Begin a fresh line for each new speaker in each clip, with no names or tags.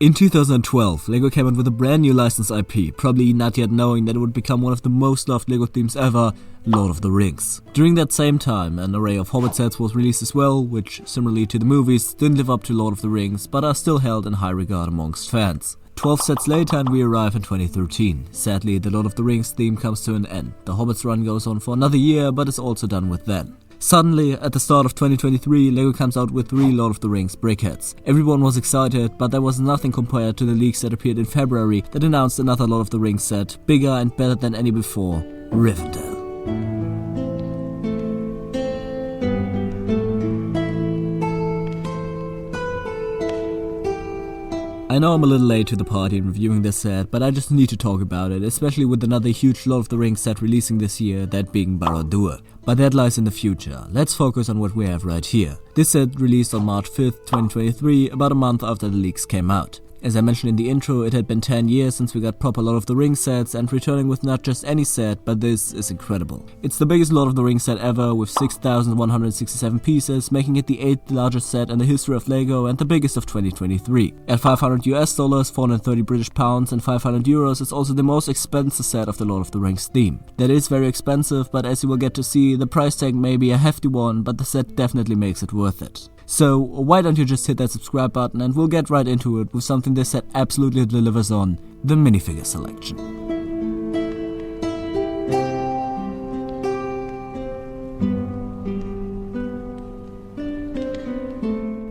In 2012, LEGO came out with a brand new licensed IP, probably not yet knowing that it would become one of the most loved LEGO themes ever, Lord of the Rings. During that same time, an array of Hobbit sets was released as well, which, similarly to the movies, didn't live up to Lord of the Rings, but are still held in high regard amongst fans. 12 sets later and we arrive in 2013. Sadly, the Lord of the Rings theme comes to an end. The Hobbit's run goes on for another year, but is also done with then. Suddenly, at the start of 2023, LEGO comes out with 3 Lord of the Rings brickheads. Everyone was excited, but there was nothing compared to the leaks that appeared in February that announced another Lord of the Rings set, bigger and better than any before, Rivendell. I know I'm a little late to the party in reviewing this set, but I just need to talk about it, especially with another huge Lord of the Rings set releasing this year, that being Boromir. But that lies in the future. Let's focus on what we have right here. This set released on March 5th, 2023, about a month after the leaks came out. As I mentioned in the intro, it had been 10 years since we got proper Lord of the Rings sets, and returning with not just any set, but this is incredible. It's the biggest Lord of the Rings set ever, with 6,167 pieces, making it the 8th largest set in the history of LEGO and the biggest of 2023. At $500 US, 430 British pounds and 500 euros, it's also the most expensive set of the Lord of the Rings theme. That is very expensive, but as you will get to see, the price tag may be a hefty one, but the set definitely makes it worth it. So why don't you just hit that subscribe button and we'll get right into it with something this set absolutely delivers on, the minifigure selection.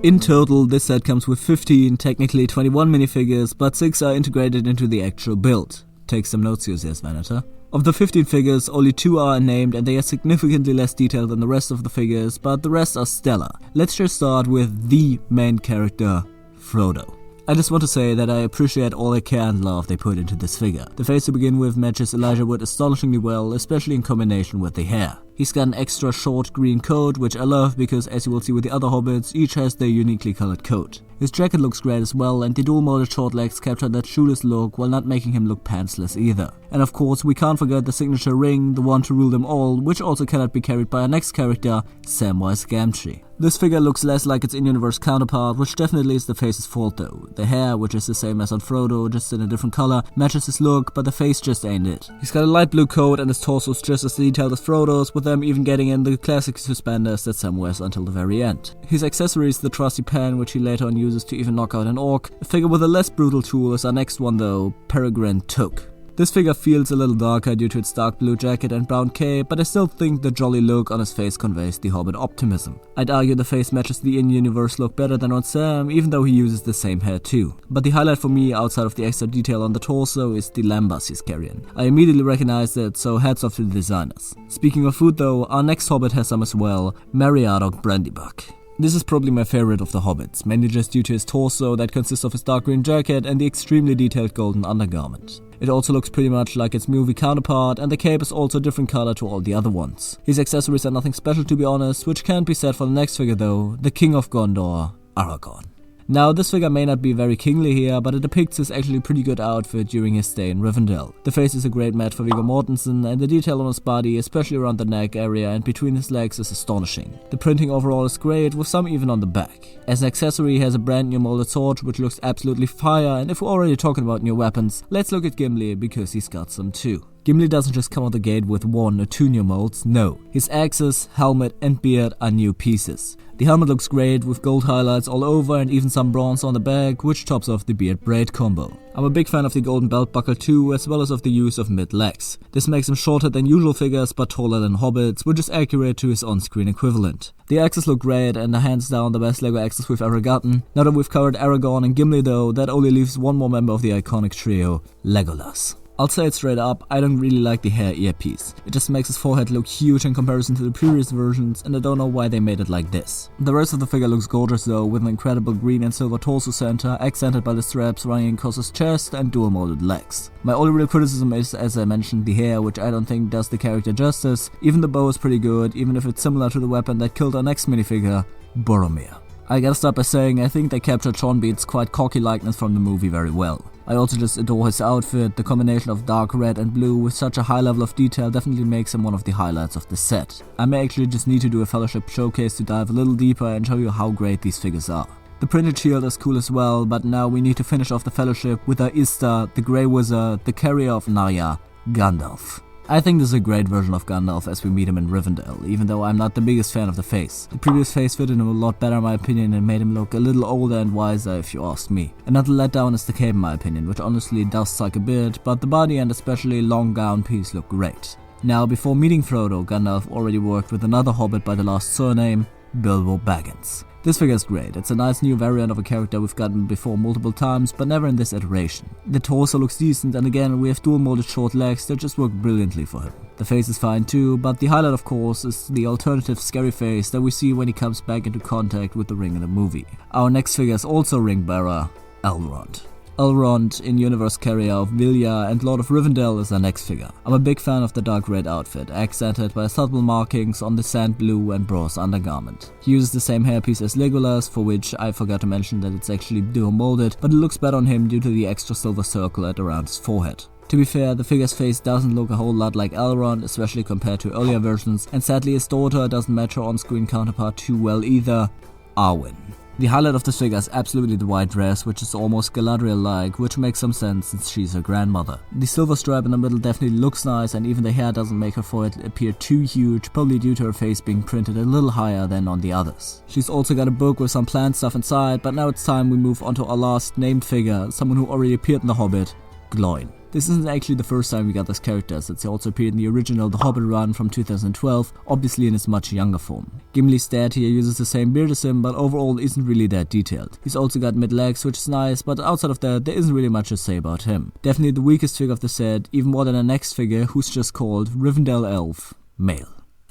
In total, this set comes with 15, technically 21 minifigures, but 6 are integrated into the actual build. Take some notes here, says Vanita. Of the 15 figures, only 2 are unnamed and they are significantly less detailed than the rest of the figures, but the rest are stellar. Let's just start with the main character, Frodo. I just want to say that I appreciate all the care and love they put into this figure. The face to begin with matches Elijah Wood astonishingly well, especially in combination with the hair. He's got an extra short green coat, which I love because, as you will see with the other hobbits, each has their uniquely colored coat. His jacket looks great as well, and the dual molded short legs capture that shoeless look while not making him look pantsless either. And of course, we can't forget the signature ring, the one to rule them all, which also cannot be carried by our next character, Samwise Gamgee. This figure looks less like its in-universe counterpart, which definitely is the face's fault though. The hair, which is the same as on Frodo, just in a different color, matches his look, but the face just ain't it. He's got a light blue coat and his torso is just as detailed as Frodo's, with them even getting in the classic suspenders that Sam wears until the very end. His accessory is the trusty pen, which he later on uses to even knock out an orc. A figure with a less brutal tool is our next one though, Peregrine Took. This figure feels a little darker due to its dark blue jacket and brown cape, but I still think the jolly look on his face conveys the Hobbit optimism. I'd argue the face matches the in-universe look better than on Sam, even though he uses the same hair too. But the highlight for me, outside of the extra detail on the torso, is the lambas he's carrying. I immediately recognized it, so hats off to the designers. Speaking of food though, our next Hobbit has some as well, Meriadoc Brandybuck. This is probably my favorite of the Hobbits, mainly just due to his torso that consists of his dark green jacket and the extremely detailed golden undergarment. It also looks pretty much like its movie counterpart, and the cape is also a different color to all the other ones. His accessories are nothing special to be honest, which can't be said for the next figure though, the King of Gondor, Aragorn. Now, this figure may not be very kingly here, but it depicts his actually pretty good outfit during his stay in Rivendell. The face is a great match for Viggo Mortensen, and the detail on his body, especially around the neck area and between his legs, is astonishing. The printing overall is great, with some even on the back. As an accessory, he has a brand new molded sword, which looks absolutely fire, and if we're already talking about new weapons, let's look at Gimli, because he's got some too. Gimli doesn't just come out the gate with 1 or 2 new molds, no. His axes, helmet and beard are new pieces. The helmet looks great with gold highlights all over and even some bronze on the back, which tops off the beard braid combo. I'm a big fan of the golden belt buckle too, as well as of the use of mid-legs. This makes him shorter than usual figures but taller than hobbits, which is accurate to his on-screen equivalent. The axes look great and are hands down the best LEGO axes we've ever gotten. Now that we've covered Aragorn and Gimli though, that only leaves one more member of the iconic trio, Legolas. I'll say it straight up, I don't really like the hair earpiece. It just makes his forehead look huge in comparison to the previous versions, and I don't know why they made it like this. The rest of the figure looks gorgeous though, with an incredible green and silver torso center, accented by the straps running across his chest and dual molded legs. My only real criticism is, as I mentioned, the hair, which I don't think does the character justice. Even the bow is pretty good, even if it's similar to the weapon that killed our next minifigure, Boromir. I gotta start by saying I think they captured Sean Bean's quite cocky likeness from the movie very well. I also just adore his outfit. The combination of dark red and blue with such a high level of detail definitely makes him one of the highlights of the set. I may actually just need to do a Fellowship showcase to dive a little deeper and show you how great these figures are. The printed shield is cool as well, but now we need to finish off the fellowship with our Ista, the Grey Wizard, the carrier of Narya, Gandalf. I think this is a great version of Gandalf as we meet him in Rivendell, even though I'm not the biggest fan of the face. The previous face fitted him a lot better in my opinion and made him look a little older and wiser if you ask me. Another letdown is the cape in my opinion, which honestly does suck a bit, but the body and especially long gown piece look great. Now, before meeting Frodo, Gandalf already worked with another hobbit by the last surname, Bilbo Baggins. This figure is great. It's a nice new variant of a character we've gotten before multiple times, but never in this iteration. The torso looks decent, and again we have dual molded short legs that just work brilliantly for him. The face is fine too, but the highlight of course is the alternative scary face that we see when he comes back into contact with the ring in the movie. Our next figure is also ring bearer, Elrond. Elrond, in-universe carrier of Vilya and Lord of Rivendell, is our next figure. I'm a big fan of the dark red outfit, accented by subtle markings on the sand blue and bronze undergarment. He uses the same hairpiece as Legolas, for which I forgot to mention that it's actually dual molded, but it looks better on him due to the extra silver circle at around his forehead. To be fair, the figure's face doesn't look a whole lot like Elrond, especially compared to earlier versions, and sadly his daughter doesn't match her on-screen counterpart too well either, Arwen. The highlight of this figure is absolutely the white dress, which is almost Galadriel-like, which makes some sense since she's her grandmother. The silver stripe in the middle definitely looks nice, and even the hair doesn't make her forehead appear too huge, probably due to her face being printed a little higher than on the others. She's also got a book with some plant stuff inside, but now it's time we move on to our last named figure, someone who already appeared in The Hobbit, Gloin. This isn't actually the first time we got this character, since he also appeared in the original The Hobbit run from 2012, obviously in his much younger form. Gimli's dad here uses the same beard as him, but overall isn't really that detailed. He's also got mid-legs, which is nice, but outside of that, there isn't really much to say about him. Definitely the weakest figure of the set, even more than the next figure, who's just called Rivendell Elf, male.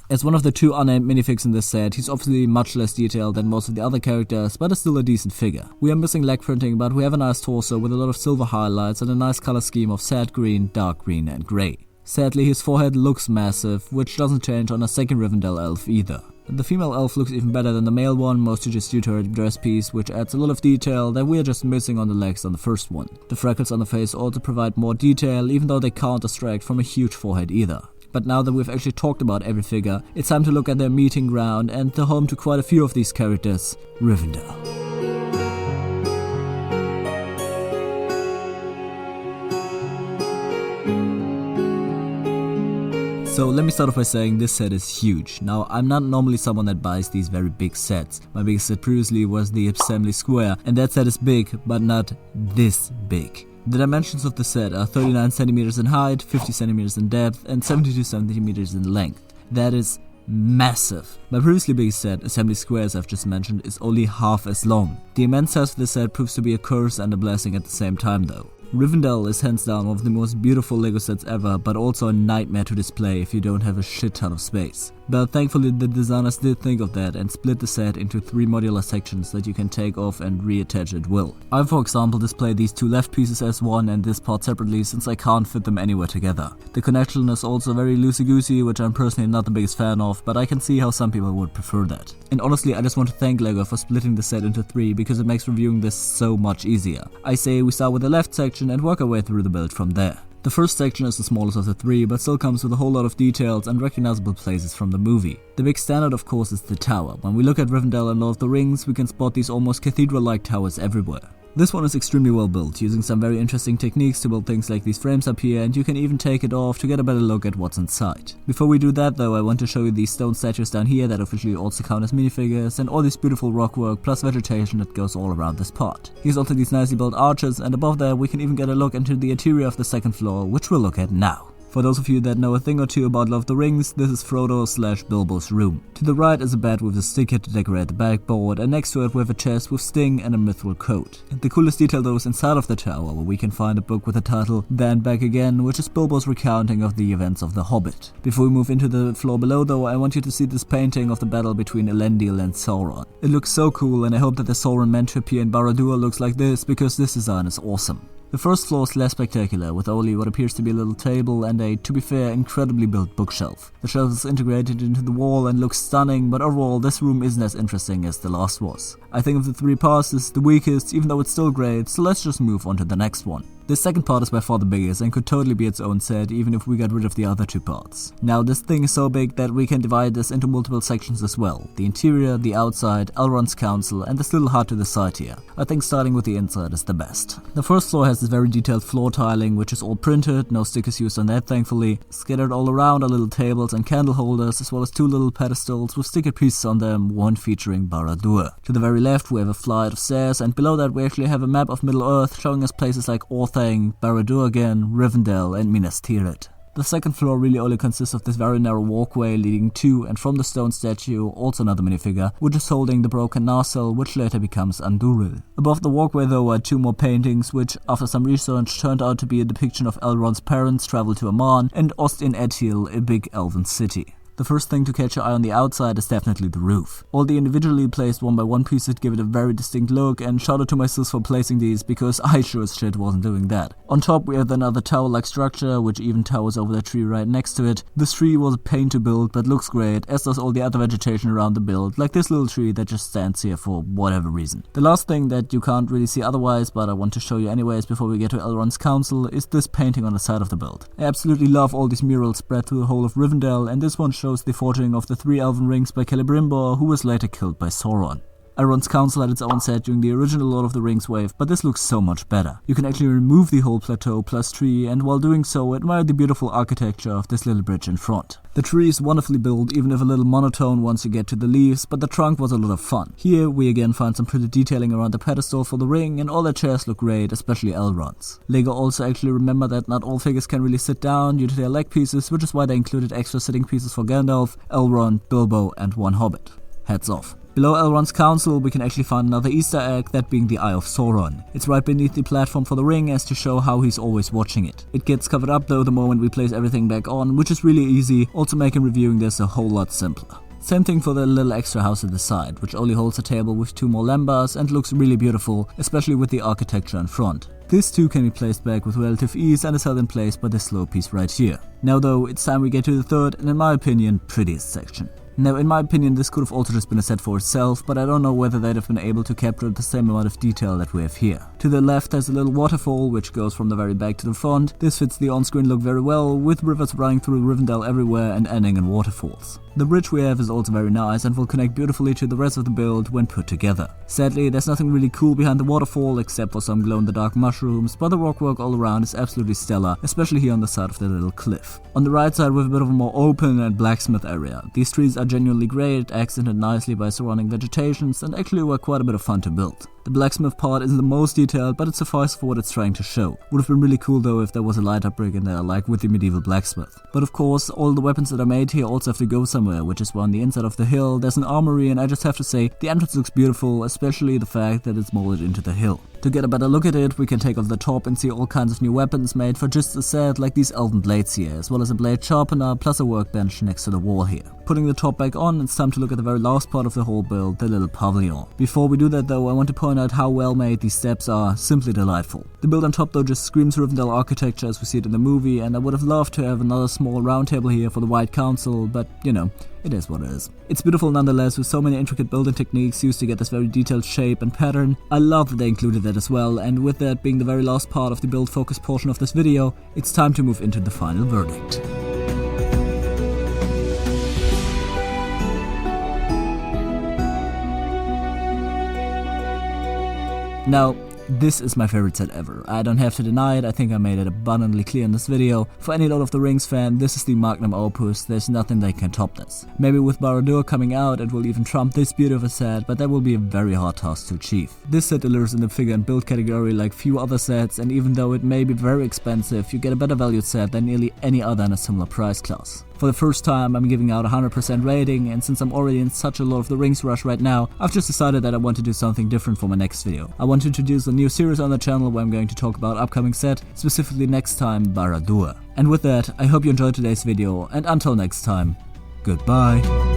As one of the two unnamed minifigs in this set, he's obviously much less detailed than most of the other characters, but is still a decent figure. We are missing leg printing, but we have a nice torso with a lot of silver highlights and a nice color scheme of sad green, dark green and grey. Sadly, his forehead looks massive, which doesn't change on a second Rivendell elf either. The female elf looks even better than the male one, mostly just due to her dress piece, which adds a lot of detail that we are just missing on the legs on the first one. The freckles on the face also provide more detail, even though they can't distract from a huge forehead either. But now that we've actually talked about every figure, it's time to look at their meeting ground and the home to quite a few of these characters, Rivendell. So let me start off by saying this set is huge. Now, I'm not normally someone that buys these very big sets. My biggest set previously was the Assembly Square, and that set is big, but not this big. The dimensions of the set are 39 cm in height, 50 cm in depth, and 72 cm in length. That is massive. My previously biggest set, Assembly Square as I've just mentioned, is only half as long. The immense size of this set proves to be a curse and a blessing at the same time though. Rivendell is hands down one of the most beautiful LEGO sets ever, but also a nightmare to display if you don't have a shit ton of space. But thankfully the designers did think of that and split the set into 3 modular sections that you can take off and reattach at will. I for example display these 2 left pieces as one and this part separately since I can't fit them anywhere together. The connection is also very loosey-goosey, which I'm personally not the biggest fan of, but I can see how some people would prefer that. And honestly, I just want to thank LEGO for splitting the set into 3 because it makes reviewing this so much easier. I say we start with the left section and work our way through the build from there. The first section is the smallest of the 3, but still comes with a whole lot of details and recognizable places from the movie. The big standout of course is the tower. When we look at Rivendell and Lord of the Rings, we can spot these almost cathedral-like towers everywhere. This one is extremely well built, using some very interesting techniques to build things like these frames up here, and you can even take it off to get a better look at what's inside. Before we do that though, I want to show you these stone statues down here that officially also count as minifigures, and all this beautiful rockwork plus vegetation that goes all around this part. Here's also these nicely built arches, and above there we can even get a look into the interior of the second floor, which we'll look at now. For those of you that know a thing or two about Lord of the Rings, this is Frodo/Bilbo's room. To the right is a bed with a stick here to decorate the backboard, and next to it we have a chest with Sting and a mithril coat. And the coolest detail though is inside of the tower, where we can find a book with the title Then Back Again, which is Bilbo's recounting of the events of The Hobbit. Before we move into the floor below though, I want you to see this painting of the battle between Elendil and Sauron. It looks so cool, and I hope that the Sauron meant to appear in Barad-dûr looks like this, because this design is awesome. The first floor is less spectacular, with only what appears to be a little table and a, to be fair, incredibly built bookshelf. The shelf is integrated into the wall and looks stunning, but overall this room isn't as interesting as the last was. I think of the 3 parts this is the weakest, even though it's still great, so let's just move on to the next one. The second part is by far the biggest and could totally be its own set even if we got rid of the other two parts. Now this thing is so big that we can divide this into multiple sections as well. The interior, the outside, Elrond's council, and this little hut to the side here. I think starting with the inside is the best. The first floor has this very detailed floor tiling which is all printed, no stickers used on that thankfully. Scattered all around are little tables and candle holders as well as two little pedestals with sticker pieces on them, one featuring Barad-dûr. To the very left we have a flight of stairs, and below that we actually have a map of Middle-earth showing us places like Orthanc, Barad-dûr again, Rivendell and Minas Tirith. The second floor really only consists of this very narrow walkway leading to and from the stone statue, also another minifigure, which is holding the broken Narsil, which later becomes Andúril. Above the walkway though are two more paintings, which after some research turned out to be a depiction of Elrond's parents travel to Aman and Ostin-Edhil, a big elven city. The first thing to catch your eye on the outside is definitely the roof. All the individually placed one by one pieces give it a very distinct look, and shout out to my sis for placing these because I sure as shit wasn't doing that. On top we have another tower-like structure which even towers over the tree right next to it. This tree was a pain to build but looks great, as does all the other vegetation around the build, like this little tree that just stands here for whatever reason. The last thing that you can't really see otherwise, but I want to show you anyways before we get to Elrond's council, is this painting on the side of the build. I absolutely love all these murals spread through the whole of Rivendell, and this one shows the forging of the 3 elven rings by Celebrimbor, who was later killed by Sauron. Elrond's council had its own set during the original Lord of the Rings wave, but this looks so much better. You can actually remove the whole plateau plus tree, and while doing so admire the beautiful architecture of this little bridge in front. The tree is wonderfully built, even if a little monotone once you get to the leaves, but the trunk was a lot of fun. Here we again find some pretty detailing around the pedestal for the ring, and all the chairs look great, especially Elrond's. LEGO also actually remember that not all figures can really sit down due to their leg pieces, which is why they included extra sitting pieces for Gandalf, Elrond, Bilbo and one hobbit. Heads off. Below Elrond's council we can actually find another Easter egg, that being the Eye of Sauron. It's right beneath the platform for the ring as to show how he's always watching it. It gets covered up though the moment we place everything back on, which is really easy, also making reviewing this a whole lot simpler. Same thing for the little extra house at the side, which only holds a table with 2 more lambas and looks really beautiful, especially with the architecture in front. This too can be placed back with relative ease and is held in place by this slow piece right here. Now though, it's time we get to the third and in my opinion prettiest section. Now in my opinion this could have also just been a set for itself, but I don't know whether they'd have been able to capture the same amount of detail that we have here. To the left there's a little waterfall which goes from the very back to the front. This fits the on-screen look very well, with rivers running through Rivendell everywhere and ending in waterfalls. The bridge we have is also very nice and will connect beautifully to the rest of the build when put together. Sadly, there's nothing really cool behind the waterfall except for some glow-in-the-dark mushrooms, but the rockwork all around is absolutely stellar, especially here on the side of the little cliff. On the right side we have a bit of a more open and blacksmith area. These trees are genuinely great, accented nicely by surrounding vegetations, and actually were quite a bit of fun to build. The blacksmith part isn't the most detailed, but it suffices for what it's trying to show. Would have been really cool though if there was a light-up brick in there, like with the Medieval Blacksmith. But of course, all the weapons that are made here also have to go somewhere, which is why on the inside of the hill there's an armory, and I just have to say, the entrance looks beautiful, especially the fact that it's molded into the hill. To get a better look at it, we can take off the top and see all kinds of new weapons made for just the set, like these elven blades here, as well as a blade sharpener plus a workbench next to the wall here. Putting the top back on, it's time to look at the very last part of the whole build, the little pavilion. Before we do that though, I want to point out how well made these steps are, simply delightful. The build on top though just screams Rivendell architecture as we see it in the movie, and I would have loved to have another small round table here for the White Council, but you know, it is what it is. It's beautiful nonetheless, with so many intricate building techniques used to get this very detailed shape and pattern. I love that they included that as well, and with that being the very last part of the build focus portion of this video, it's time to move into the final verdict. Now, this is my favorite set ever. I don't have to deny it, I think I made it abundantly clear in this video. For any Lord of the Rings fan, this is the magnum opus, there's nothing that can top this. Maybe with Barad-dûr coming out it will even trump this beauty of a set, but that will be a very hard task to achieve. This set delivers in the figure and build category like few other sets, and even though it may be very expensive, you get a better valued set than nearly any other in a similar price class. For the first time I'm giving out a 100% rating, and since I'm already in such a Lord of the Rings rush right now, I've just decided that I want to do something different for my next video. I want to introduce a new series on the channel where I'm going to talk about upcoming set, specifically next time Barad-dûr. And with that, I hope you enjoyed today's video, and until next time, goodbye.